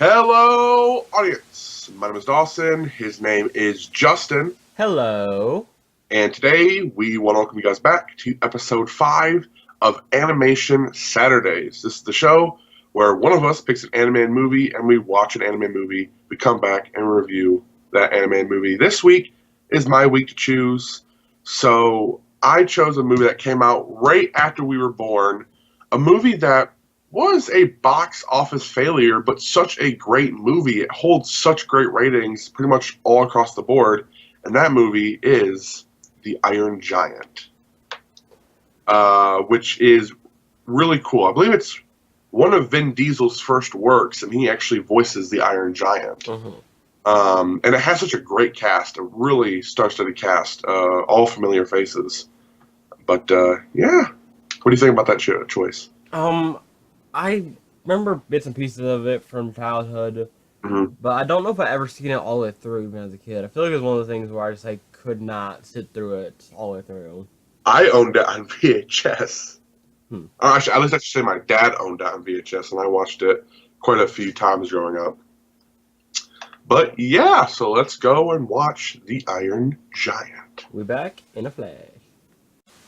Hello, audience. My name is Dawson. His name is Justin. Hello. And today we want to welcome you guys back to episode 5 of Animation Saturdays. This is the show where one of us picks an animated movie and we watch an animated movie. We come back and review that animated movie. This week is my week to choose. So I chose a movie that came out right after we were born. A movie that was a box office failure, but such a great movie. It holds such great ratings pretty much all across the board. And that movie is The Iron Giant, which is really cool. I believe it's one of Vin Diesel's first works, and he actually voices the Iron Giant. And it has such a great cast, a really star-studded cast, all familiar faces. But yeah, what do you think about that choice? I remember bits and pieces of it from childhood, Mm-hmm. but I don't know if I ever seen it all the way through even as a kid. I feel like it was one of the things where I just could not sit through it all the way through. I owned it on VHS. Hmm. Actually, at least I should say my dad owned it on VHS, and I watched it quite a few times growing up. But yeah, so let's go and watch The Iron Giant. We back in a flash.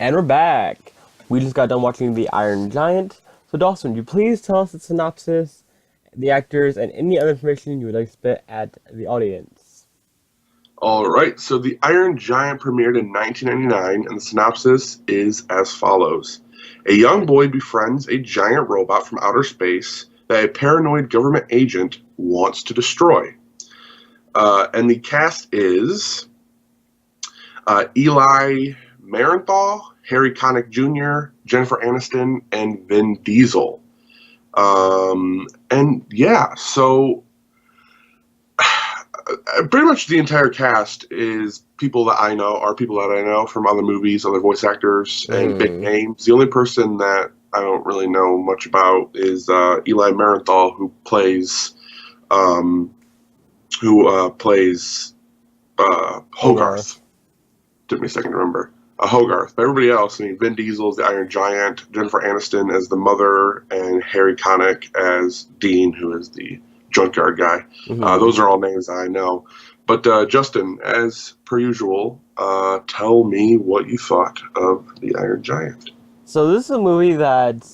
And we're back. We just got done watching The Iron Giant. So Dawson, would you please tell us the synopsis, the actors, and any other information you would like to spit at the audience? All right, so The Iron Giant premiered in 1999, and the synopsis is as follows. A young boy befriends a giant robot from outer space that a paranoid government agent wants to destroy. And the cast is Eli Marenthal, Harry Connick Jr., Jennifer Aniston, and Vin Diesel. And yeah, so pretty much the entire cast is people that I know from other movies, other voice actors, and big names. The only person that I don't really know much about is Eli Marenthal, who plays Hogarth. Took me a second to remember. Hogarth. But everybody else, I mean, Vin Diesel as the Iron Giant, Jennifer Aniston as the mother, and Harry Connick as Dean, who is the junkyard guy. Those are all names I know. But Justin, as per usual, tell me what you thought of The Iron Giant. So this is a movie that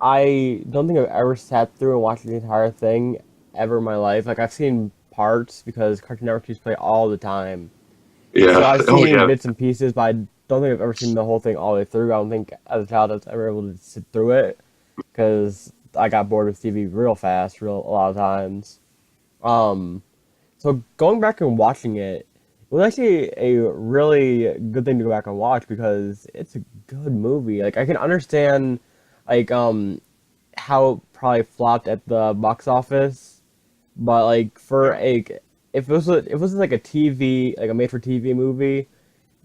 I don't think I've ever sat through and watched the entire thing ever in my life. Like, I've seen parts because Cartoon Network used to play all the time. Yeah. So I've Oh, seen yeah. bits and pieces, but I don't think I've ever seen the whole thing all the way through. I don't think as a child I was ever able to sit through it because I got bored with TV real fast, a lot of times. So going back and watching it, it was actually a really good thing to go back and watch because it's a good movie. Like, I can understand, like, how it probably flopped at the box office, but like for a if it was like a TV, like a made for TV movie,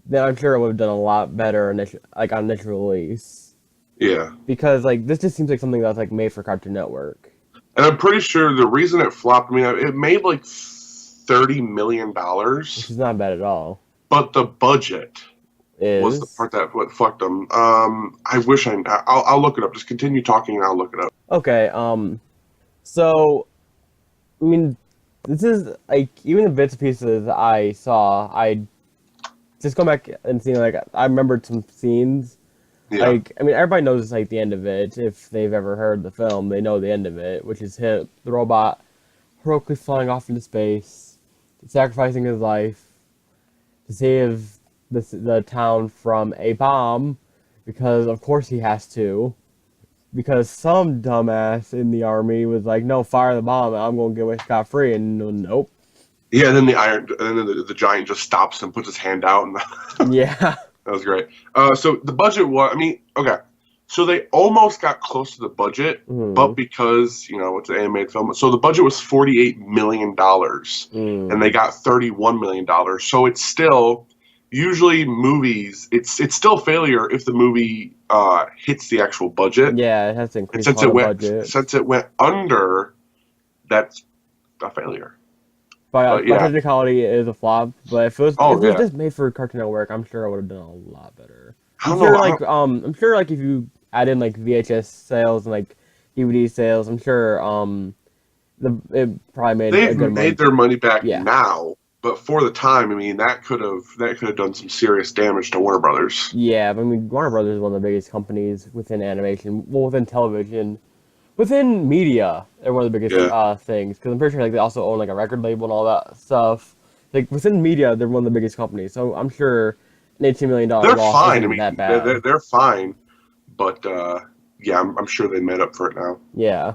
then I'm sure it would have done a lot better on initial release. Yeah. Because like this just seems like something that's like made for Cartoon Network. And I'm pretty sure the reason it flopped, I mean, it made like $30 million, Which is not bad at all. but the budget was the Is part that what fucked them. I wish I'll look it up. Just continue talking and I'll look it up. okay. So I mean, this is like even the bits and pieces I saw. I just go back and see like I remembered some scenes. Yeah. Like, I mean, everybody knows like the end of it. If they've ever heard the film, they know the end of it, which is him, the robot, heroically flying off into space, sacrificing his life to save the town from a bomb, because of course he has to. Because some dumbass in the army was like, "No, fire the bomb. I'm gonna get away scot free," and nope. Yeah, and then the giant just stops and puts his hand out, and Yeah. that was great. So the budget was, I mean, okay. So they almost got close to the budget, but because, it's an animated film, so the budget was $48 million, and they got $31 million. So it's still, usually movies, it's still failure if the movie hits the actual budget. Yeah, it has to And increase a lot of budget. since it went under, that's a failure. By But yeah, technicality, it is a flop. But if it oh was yeah, just made for Cartoon Network, I'm sure I would have done a lot better. I don't know. I don't, I'm sure like if you add in like VHS sales and like DVD sales, I'm sure it probably made They've a good money. made their money back Yeah. now, but for the time, I mean, that could have done some serious damage to Warner Brothers. Yeah, but I mean, Warner Brothers is one of the biggest companies within animation, well, within television, within media. They're one of the biggest Yeah. things because I'm pretty sure like they also own like a record label and all that stuff. Like within media, they're one of the biggest companies. So I'm sure an $18 million They're loss fine. I isn't mean, that bad. they're fine, but yeah, I'm sure they made up for it now. Yeah.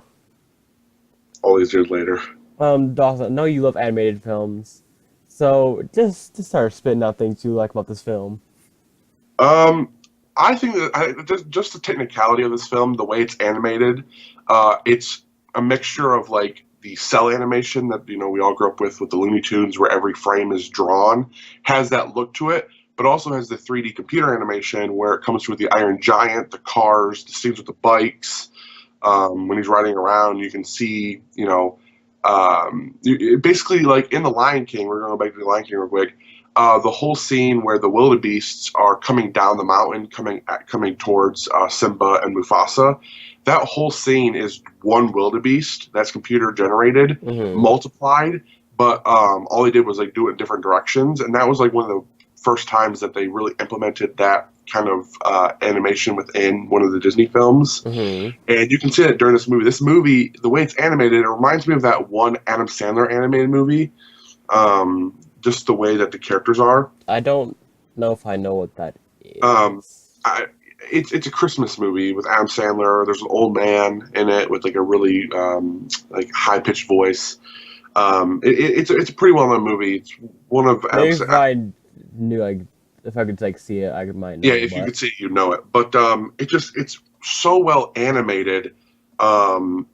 All these years later. Dawson, I know you love animated films, so just start spitting out things you like about this film. Um, I think that just the technicality of this film, the way it's animated, it's a mixture of like the cell animation that we all grew up with the Looney Tunes, where every frame is drawn, has that look to it, but also has the 3D computer animation where it comes through the Iron Giant, the cars, the scenes with the bikes. When he's riding around, you can see, basically like in The Lion King. We're going to go back to The Lion King real quick. The whole scene where the wildebeests are coming down the mountain, coming towards Simba and Mufasa. That whole scene is one wildebeest that's computer generated, Mm-hmm. multiplied, but all they did was like do it in different directions, and that was like one of the first times that they really implemented that kind of animation within one of the Disney films. Mm-hmm. And you can see that during this movie. This movie, the way it's animated, it reminds me of that one Adam Sandler animated movie. Just the way that the characters are. I don't know if I know what that Um, is. it's a Christmas movie with Adam Sandler. There's an old man in it with like a really like high pitched voice. It's a pretty well known movie. It's one of Maybe Adam. if I knew, like, if I could like see it, I might know. Yeah, if you could see it, you know it. But it's so well animated, and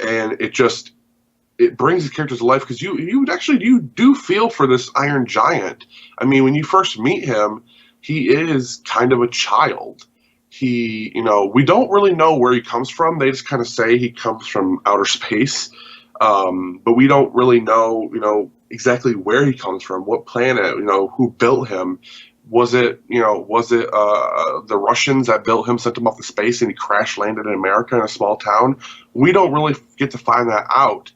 it brings the characters to life because you do feel for this Iron Giant. I mean, when you first meet him, he is kind of a child. We don't really know where he comes from. They just kind of say he comes from outer space, but we don't really know, exactly where he comes from, what planet, who built him. Was it the Russians that built him, sent him off to space, and he crash landed in America in a small town? We don't really get to find that out.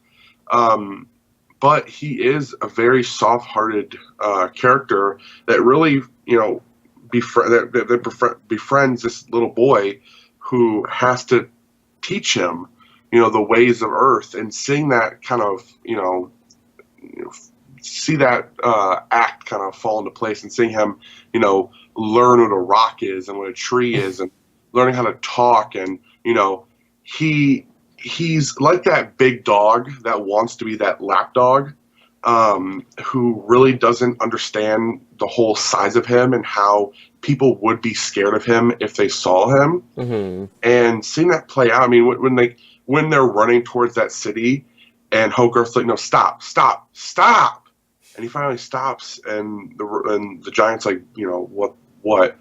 But he is a very soft-hearted character that really, befriends this little boy who has to teach him, the ways of Earth, and seeing that kind of, see that act kind of fall into place, and seeing him, learn what a rock is and what a tree is, and learning how to talk, and he's like that big dog that wants to be that lap dog, who really doesn't understand the whole size of him and how people would be scared of him if they saw him. Mm-hmm. And seeing that play out, I mean, when they're running towards that city, and Hogarth's like, "No, stop, stop, stop!" And he finally stops, and the Giant's like, what?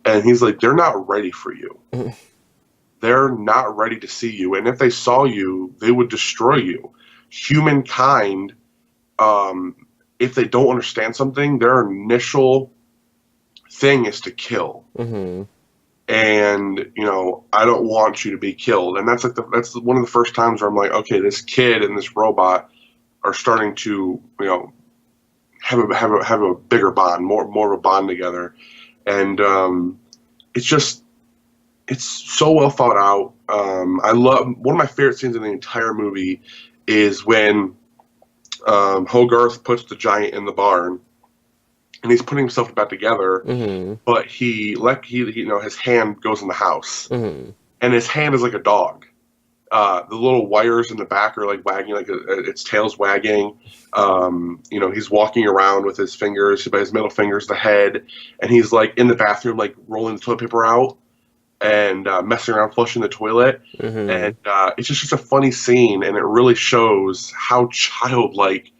And he's like, "They're not ready for you. They're not ready to see you. And if they saw you, they would destroy you. Humankind, if they don't understand something, their initial thing is to kill. Mm-hmm. And I don't want you to be killed." And that's one of the first times where I'm like, okay, this kid and this robot are starting to have a bigger bond, more of a bond together, and it's so well thought out. I love, one of my favorite scenes in the entire movie is when Hogarth puts the Giant in the barn, and he's putting himself back together, Mm-hmm. but his hand goes in the house, Mm-hmm. and his hand is like a dog. The little wires in the back are like wagging, like its tail's wagging. He's walking around with his fingers, but his middle finger's the head, and he's like in the bathroom, like rolling the toilet paper out and messing around flushing the toilet. Mm-hmm. And it's just a funny scene, and it really shows how childlike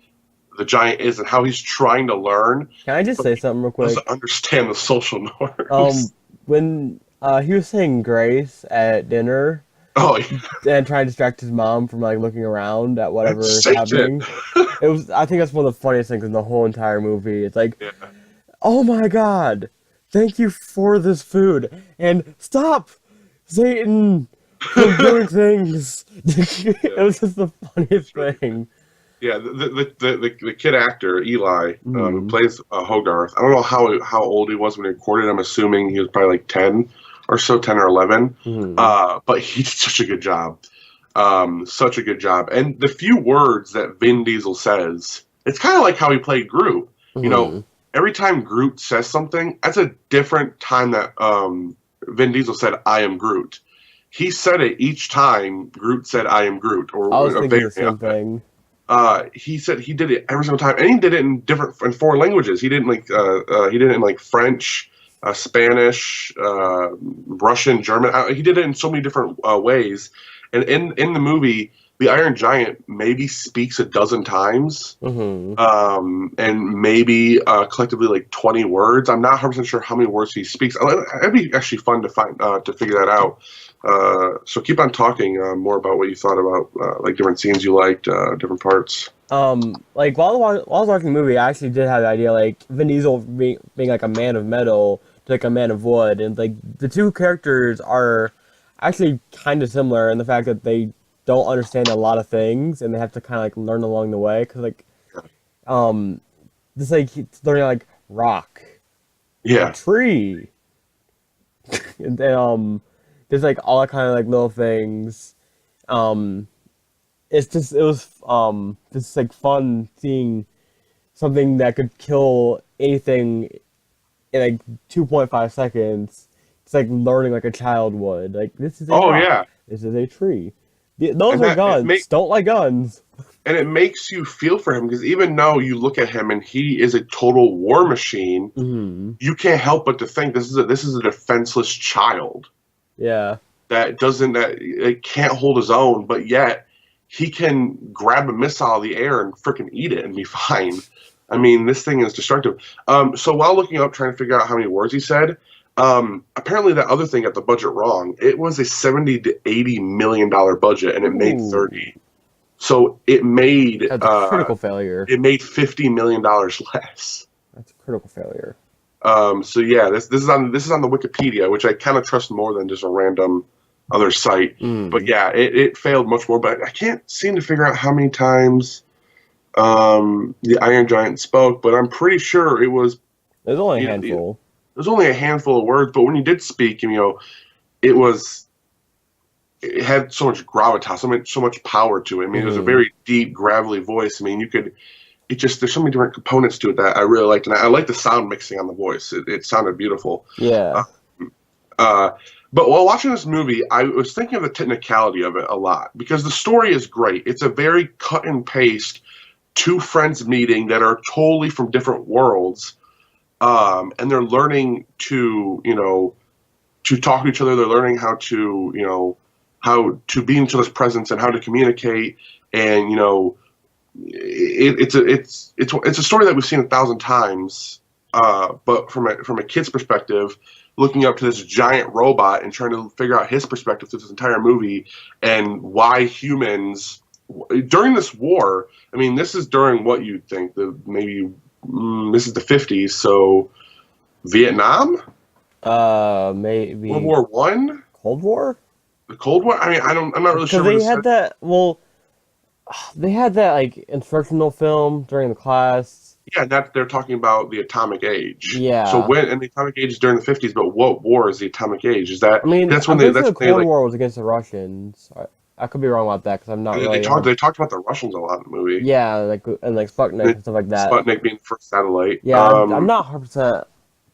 the Giant is and how he's trying to learn. Can I just say something real quick? Doesn't understand the social norms. When he was saying grace at dinner, Oh, yeah. and trying to distract his mom from like looking around at whatever is Satan. happening. I think that's one of the funniest things in the whole entire movie. It's like, Yeah. oh my god, thank you for this food, and stop, Satan, from doing things. It was just the funniest thing. Yeah, the kid actor Eli, who Mm-hmm. plays Hogarth. I don't know how old he was when he recorded. I'm assuming he was probably like 10 or so, 10 or 11. Mm-hmm. But he did such a good job, such a good job. And the few words that Vin Diesel says, it's kind of like how he played Groot. You know, Mm-hmm. every time Groot says something, that's a different time that Vin Diesel said, "I am Groot." He said it each time Groot said, "I am Groot," I was or a thinking the variant same of it. thing. He said he did it every single time, and he did it in foreign languages. He did it in like French, Spanish, Russian, German. He did it in so many different ways. And in the movie, the Iron Giant maybe speaks a dozen times, Mm-hmm. and maybe collectively like 20 words. I'm not 100% sure how many words he speaks. It'd be actually fun to find to figure that out. So keep on talking more about what you thought about like different scenes you liked, different parts. Like while I was watching the movie, I actually did have the idea like Vin Diesel being like a man of metal to like a man of wood, and like the two characters are actually kind of similar in the fact that they don't understand a lot of things and they have to kind of like learn along the way. Cause like um, just like he's learning like rock, a Yeah, tree, and then there's like all that kind of like little things. Um, it was just like fun seeing something that could kill anything in like 2.5 seconds. It's like learning like a child would. Like this is a oh rock. yeah, This is a tree. Those and are that guns. Don't like guns. it makes you feel for him because even though you look at him and he is a total war machine, Hmm. you can't help but to think this is a defenseless child Yeah. that it can't hold his own, but yet he can grab a missile out of the air and freaking eat it and be fine. I mean, this thing is destructive. So while looking up, trying to figure out how many words he said, apparently that other thing got the budget wrong. It was a 70 to 80 million dollar budget, and it made Ooh, 30. So that's a critical failure. it made $50 million less. That's a critical failure. So yeah, this is on the Wikipedia, which I kind of trust more than just a random other site. But Mm. yeah, it failed much more. But I can't seem to figure out how many times the Iron Giant spoke. But I'm pretty sure There's only a it handful. was only a handful of words. But when he did speak, it was it had so much gravitas, so much power to it. I mean, it was a Hmm. very deep, gravelly voice. I mean, there's so many different components to it that I really liked, and I like the sound mixing on the voice. It sounded beautiful. Yeah. Uh, uh, but while watching this movie, I was thinking of the technicality of it a lot because the story is great. It's a very cut and paste two friends meeting that are totally from different worlds, and they're learning to talk to each other. They're learning how to be in each other's presence and how to communicate. And it's a story that we've seen 1,000 times, but from a kid's perspective, looking up to this giant robot and trying to figure out his perspective through this entire movie and why humans during this war. I mean, this is during what you'd think this is the 50s, so Vietnam, World Maybe War One, Cold War? the Cold War. I mean, I'm not really sure Because what they it had said. that. Well, they had that like instructional film during the class. Yeah, that they're talking about the atomic age. So Yeah. when and the atomic age is during the 50s, but what war is the atomic age? Is that I mean, that's when I'm they pretty sure that's the when they Cold like War was against the Russians. I could be wrong about that because I'm not they really. talked about the Russians a lot in the movie. Yeah, like and like Sputnik And and stuff like that. Sputnik being the first satellite. Yeah, I'm not 100%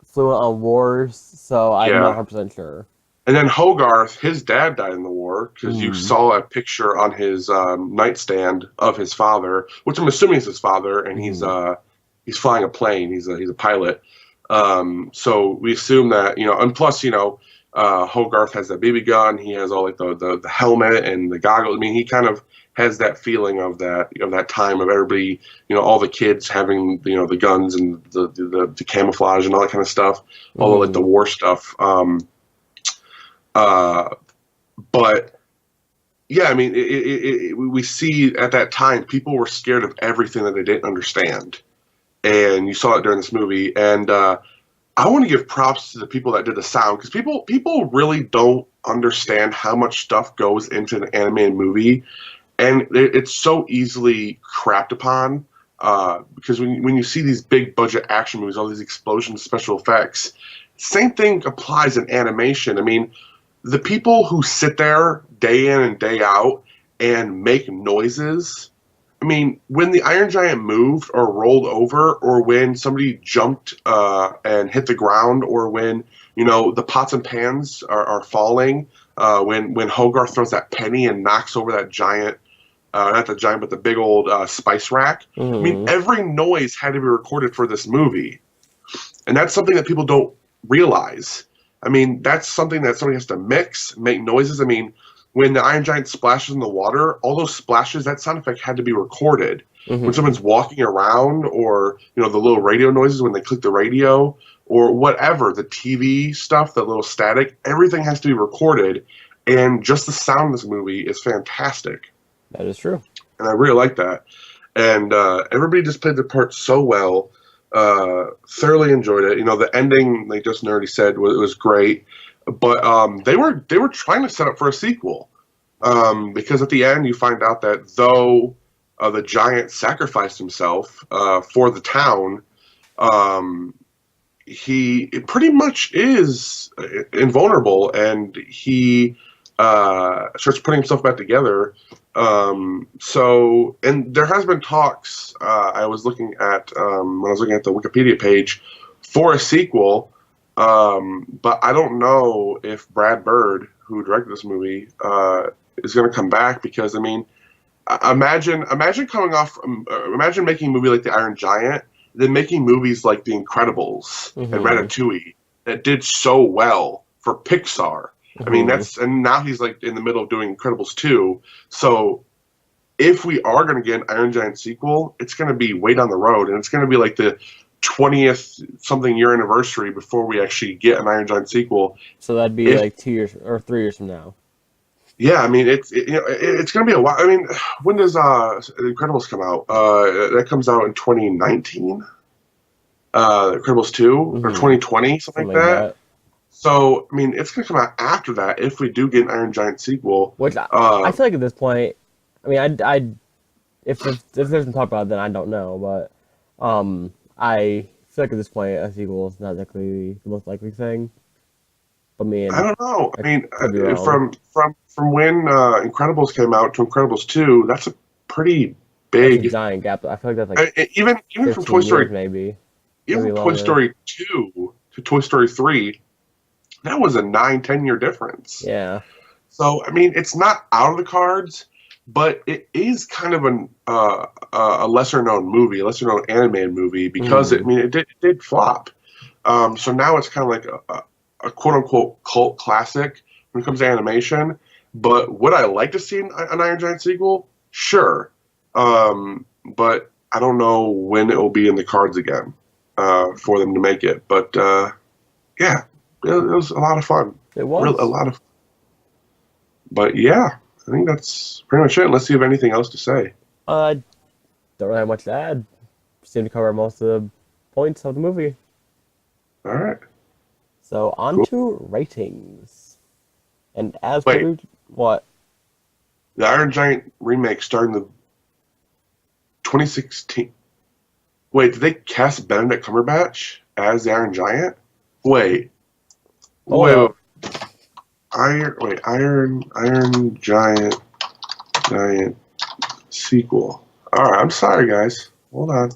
fluent on wars, so I'm not Yeah. 100% sure. And then Hogarth, his dad died in the war because you Mm. saw a picture on his nightstand of his father, which I'm assuming is his father, and Mm. he's flying a plane. He's a pilot. So we assume that and plus Hogarth has that BB gun. He has all like the helmet and the goggles. I mean, he kind of has that feeling of that time of everybody, all the kids having the guns and the camouflage and all that kind of stuff, all the like the Mm. war stuff. Uh, but yeah, I mean, we see at that time people were scared of everything that they didn't understand, and you saw it during this movie. And I want to give props to the people that did the sound because people really don't understand how much stuff goes into an animated movie, and it's so easily crapped upon because when you see these big budget action movies, all these explosions, special effects, same thing applies in animation. I mean, the people who sit there day in and day out and make noises. I mean, when the Iron Giant moved or rolled over, or when somebody jumped and hit the ground, or when the pots and pans are falling, when Hogarth throws that penny and knocks over that giant, not the giant, but the big old spice rack. I mean, Mm-hmm. every noise had to be recorded for this movie, and that's something that people don't realize. I mean, that's something that somebody has to mix, make noises. I mean, when the Iron Giant splashes in the water, all those splashes, that sound effect had to be recorded. When Mm-hmm. someone's walking around, or the little radio noises when they click the radio, or whatever, the TV stuff, the little static, everything has to be recorded. And just the sound of this movie is fantastic, That is true. and I really like that. And everybody just played their part so well. Thoroughly enjoyed it. The ending, like Justin already said, was great. But they were trying to set up for a sequel, because at the end you find out that though the giant sacrificed himself for the town, um, he pretty much is invulnerable, and he starts putting himself back together. And there has been talks. I was looking at when I was looking at the Wikipedia page for a sequel, but I don't know if Brad Bird, who directed this movie, is going to come back, because I mean, imagine coming off, imagine making a movie like The Iron Giant, then making movies like The Incredibles and Mm-hmm. Ratatouille that did so well for Pixar. I mean, Mm-hmm. and now he's like in the middle of doing Incredibles 2. So if we are going to get an Iron Giant sequel, it's going to be way down the road, and it's going to be like the 20th something year anniversary before we actually get an Iron Giant sequel. So that'd be If like 2 years or 3 years from now. Yeah, I mean it's going to be a while. I mean, when does Incredibles come out? That comes out in 2019. Incredibles 2, or Mm-hmm. 2020, something Something like like that. that. So I mean, it's going to come out after that if we do get an Iron Giant sequel. Which I feel like at this point, I mean, I if there's some talk about it, then I don't know, but I feel like at this point a sequel is not exactly the most likely thing. But I man, don't know. I I mean, could be wrong. from when Incredibles came out to Incredibles 2, that's a pretty That's a big. giant gap. I feel like that's like Even from 15 years, maybe, Even maybe from Toy longer. Story 2 to Toy Story 3, that was a 9-10 year difference. Yeah. So I mean, it's not out of the cards, but it is kind of a lesser known movie, a lesser known animated movie, because Mm. it did flop. So now it's kind of like a quote unquote cult classic when it comes to animation. But would I like to see an Iron Giant sequel? Sure. But I don't know when it will be in the cards again for them to make it. But yeah, it was a lot of fun. It A was. lot of. But yeah, I think that's pretty much it. Unless you have anything else to say. I don't really have much to add. Seemed to cover most of the points of the movie. All right, So on cool. to ratings. And as Wait, per what? the Iron Giant remake started in the 2016. Wait, did they cast Benedict Cumberbatch as the Iron Giant? Wait, Hold wait, up. Iron Giant sequel. All right, I'm sorry, guys. Hold on.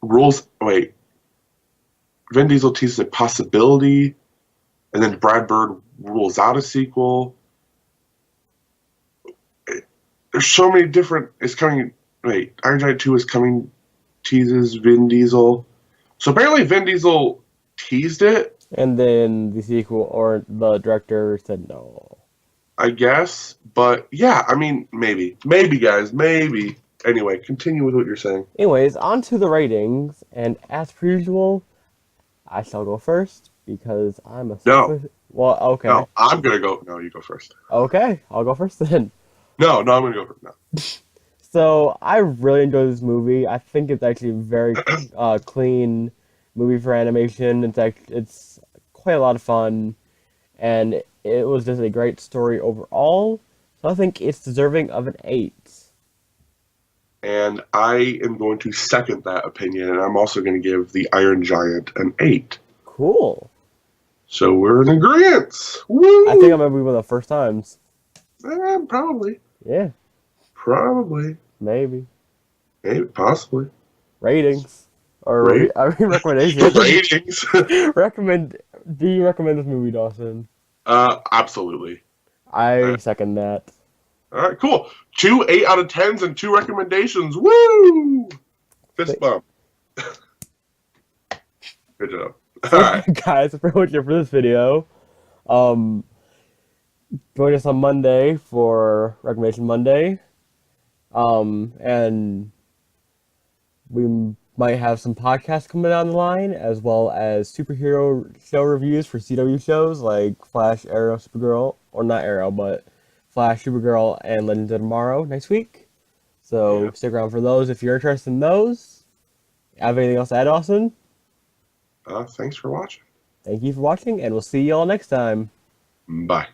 Rules. Wait, Vin Diesel teases a possibility, and then Brad Bird rules out a sequel. There's so many different. It's coming. Wait, Iron Giant 2 is coming. Teases Vin Diesel. So apparently Vin Diesel teased it, And then the sequel or the director said no. I guess. But yeah, I mean, maybe, guys, maybe. Anyway, continue with what you're saying. Anyways, on to the ratings. And as per usual, I shall go first because I'm a No, selfish. Well, okay. no, I'm gonna go. No, you go first. Okay, I'll go first then. No, I'm gonna go first. No. So I really enjoyed this movie. I think it's actually a very clean movie for animation. It's quite a lot of fun, and it was just a great story overall. So I think it's deserving of an 8. And I am going to second that opinion, and I'm also going to give The Iron Giant an 8. Cool. So we're in agreement. I think I Woo! remember one of the first times. Probably. Yeah, Probably. maybe. Maybe. Possibly. Ratings. Or Rate. I mean recommendations. Ratings. Recommend. Do you recommend this movie, Dawson? Absolutely. I second that. All right, cool. 2 8 out of 10s and 2 recommendations. Woo! Fist bump. Good job. All So, right. guys, that's pretty much it for this video. Um, Join us on Monday for Recommendation Monday. And we might have some podcasts coming down the line, as well as superhero show reviews for CW shows like Flash, Arrow, Supergirl, or not Arrow, but Flash, Supergirl, and Legends of Tomorrow next week. So Yeah. stick around for those if you're interested in those. Have anything else to add, Dawson? Thanks for watching. Thank you for watching, and we'll see y'all next time. Bye.